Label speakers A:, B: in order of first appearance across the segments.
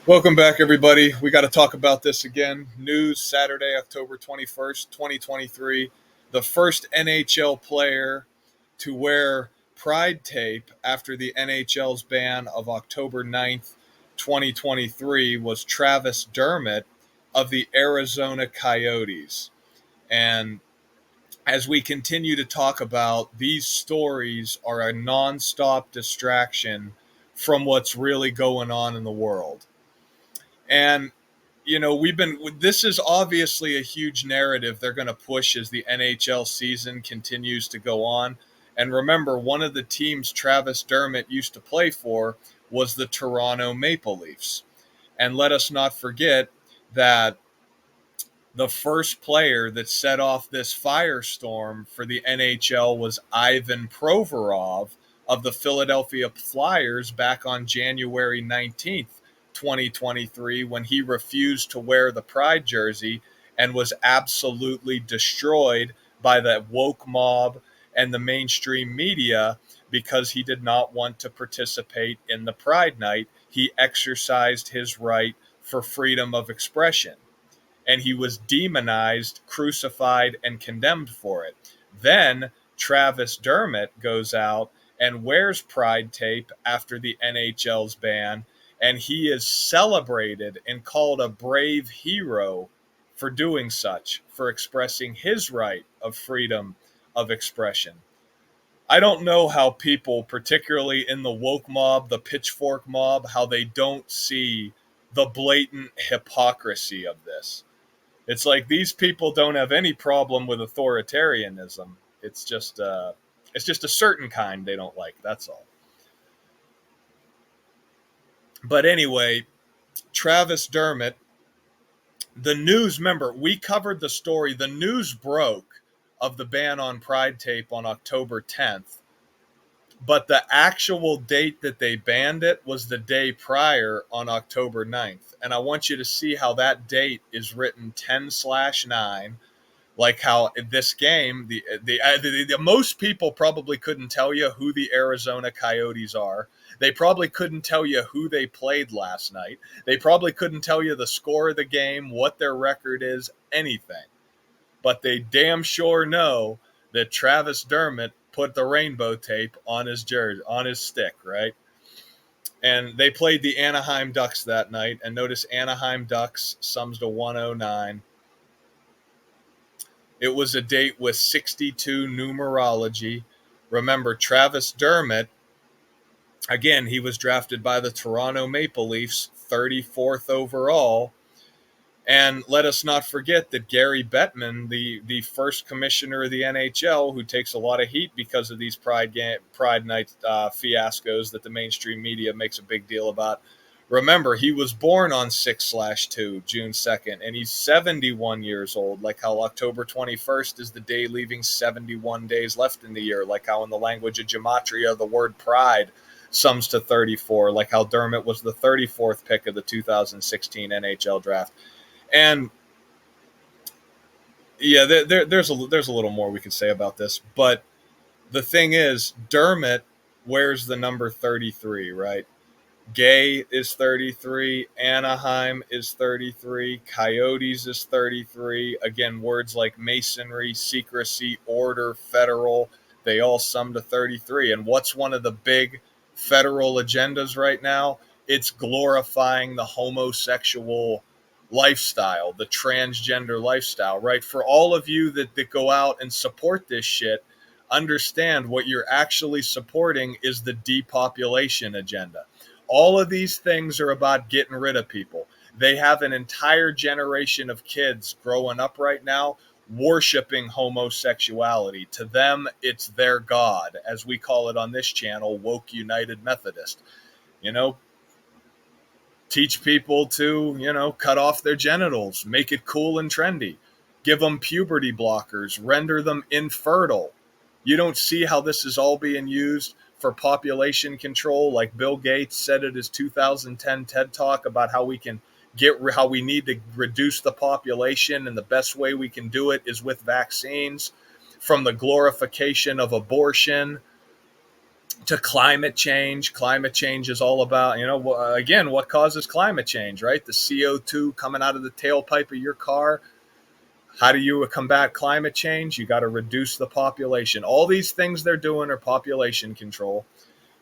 A: Welcome back, everybody. We got to talk about this again. News Saturday, October 21st, 2023. The first NHL player to wear Pride tape after the NHL's ban of October 9th, 2023 was Travis Dermott of the Arizona Coyotes. And as we continue to talk about, these stories are a nonstop distraction from what's really going on in the world. And this is obviously a huge narrative they're going to push as the NHL season continues to go on. And remember, one of the teams Travis Dermott used to play for was the Toronto Maple Leafs. And let us not forget that the first player that set off this firestorm for the NHL was Ivan Provorov of the Philadelphia Flyers back on January 19th, 2023, when he refused to wear the Pride jersey and was absolutely destroyed by the woke mob and the mainstream media because he did not want to participate in the Pride Night. He exercised his right for freedom of expression, and he was demonized, crucified, and condemned for it. Then Travis Dermott goes out and wears Pride tape after the NHL's ban, and he is celebrated and called a brave hero for doing such, for expressing his right of freedom of expression. I don't know how people, particularly in the woke mob, the pitchfork mob, how they don't see the blatant hypocrisy of this. It's like these people don't have any problem with authoritarianism. It's just a certain kind they don't like. That's all. But anyway, Travis Dermott, the news. Remember, we covered the story. The news broke of the ban on Pride tape on October 10th, but the actual date that they banned it was the day prior on October 9th. And I want you to see how that date is written 10/9, like how this game, the most people probably couldn't tell you who the Arizona Coyotes are. They probably couldn't tell you who they played last night. They probably couldn't tell you the score of the game, what their record is, anything. But they damn sure know that Travis Dermott put the rainbow tape on his jersey, on his stick, right? And they played the Anaheim Ducks that night. And notice Anaheim Ducks sums to 109. It was a date with 62 numerology. Remember, Travis Dermott, again, he was drafted by the Toronto Maple Leafs, 34th overall. And let us not forget that Gary Bettman, the first commissioner of the NHL, who takes a lot of heat because of these Pride Night fiascos that the mainstream media makes a big deal about. Remember, he was born on 6/2, June 2nd, and he's 71 years old, like how October 21st is the day leaving 71 days left in the year, like how in the language of gematria, the word pride sums to 34, like how Dermott was the 34th pick of the 2016 NHL draft. And yeah, there's a little more we could say about this, but the thing is, Dermott wears the number 33, right? Gay is 33, Anaheim is 33, Coyotes is 33. Again, words like masonry, secrecy, order, federal, they all sum to 33. And what's one of the big federal agendas right now? It's glorifying the homosexual lifestyle, the transgender lifestyle, right? For all of you that go out and support this shit, understand what you're actually supporting is the depopulation agenda. All of these things are about getting rid of people. They have an entire generation of kids growing up right now worshiping homosexuality. To them, it's their God, as we call it on this channel, Woke United Methodist. You know, teach people to, cut off their genitals, make it cool and trendy, give them puberty blockers, render them infertile. You don't see how this is all being used for population control, like Bill Gates said at his 2010 TED Talk about how we need to reduce the population, and the best way we can do it is with vaccines. From the glorification of abortion to climate change. Climate change is all about, again, what causes climate change, right? The CO2 coming out of the tailpipe of your car. How do you combat climate change? You got to reduce the population. All these things they're doing are population control.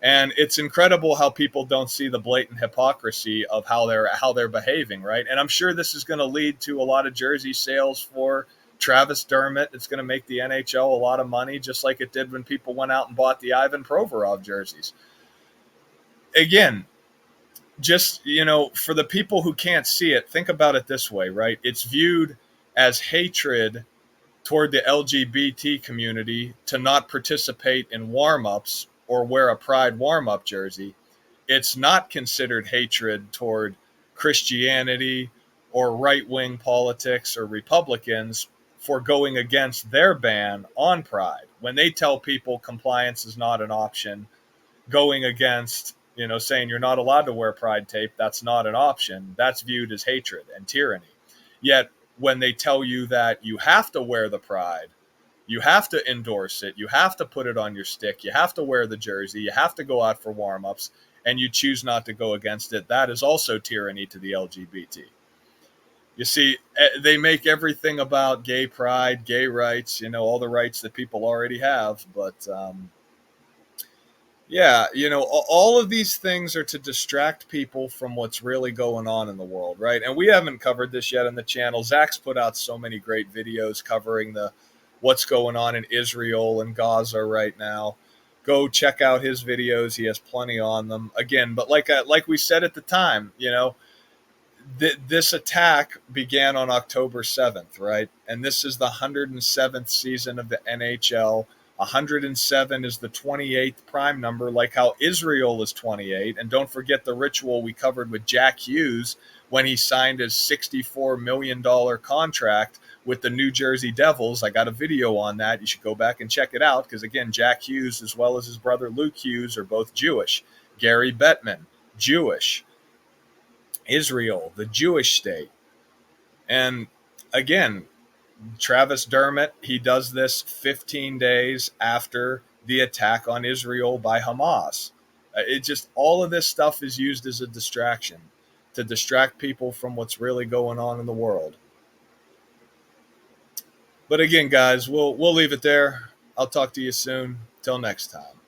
A: And it's incredible how people don't see the blatant hypocrisy of how they're behaving, right? And I'm sure this is going to lead to a lot of jersey sales for Travis Dermott. It's going to make the NHL a lot of money, just like it did when people went out and bought the Ivan Provorov jerseys. Again, just, for the people who can't see it, think about it this way, right? It's viewed as hatred toward the LGBT community to not participate in warm-ups or wear a Pride warm-up jersey. It's not considered hatred toward Christianity or right-wing politics or Republicans for going against their ban on Pride. When they tell people compliance is not an option, going against, saying you're not allowed to wear Pride tape, that's not an option, that's viewed as hatred and tyranny. Yet when they tell you that you have to wear the Pride, you have to endorse it, you have to put it on your stick, you have to wear the jersey, you have to go out for warm-ups, and you choose not to go against it, that is also tyranny to the LGBT. You see, they make everything about gay pride, gay rights, all the rights that people already have. But yeah, all of these things are to distract people from what's really going on in the world, right? And we haven't covered this yet on the channel. Zach's put out so many great videos covering what's going on in Israel and Gaza right now. Go check out his videos. He has plenty on them. Again, but like we said at the time, this attack began on October 7th, right? And this is the 107th season of the NHL. 107 is the 28th prime number, like how Israel is 28. And don't forget the ritual we covered with Jack Hughes when he signed his $64 million contract with the New Jersey Devils. I got a video on that. You should go back and check it out because, again, Jack Hughes, as well as his brother Luke Hughes, are both Jewish. Gary Bettman, Jewish. Israel, the Jewish state. And again, Travis Dermott, he does this 15 days after the attack on Israel by Hamas. It just, all of this stuff is used as a distraction to distract people from what's really going on in the world. But again, guys, we'll leave it there. I'll talk to you soon. Till next time.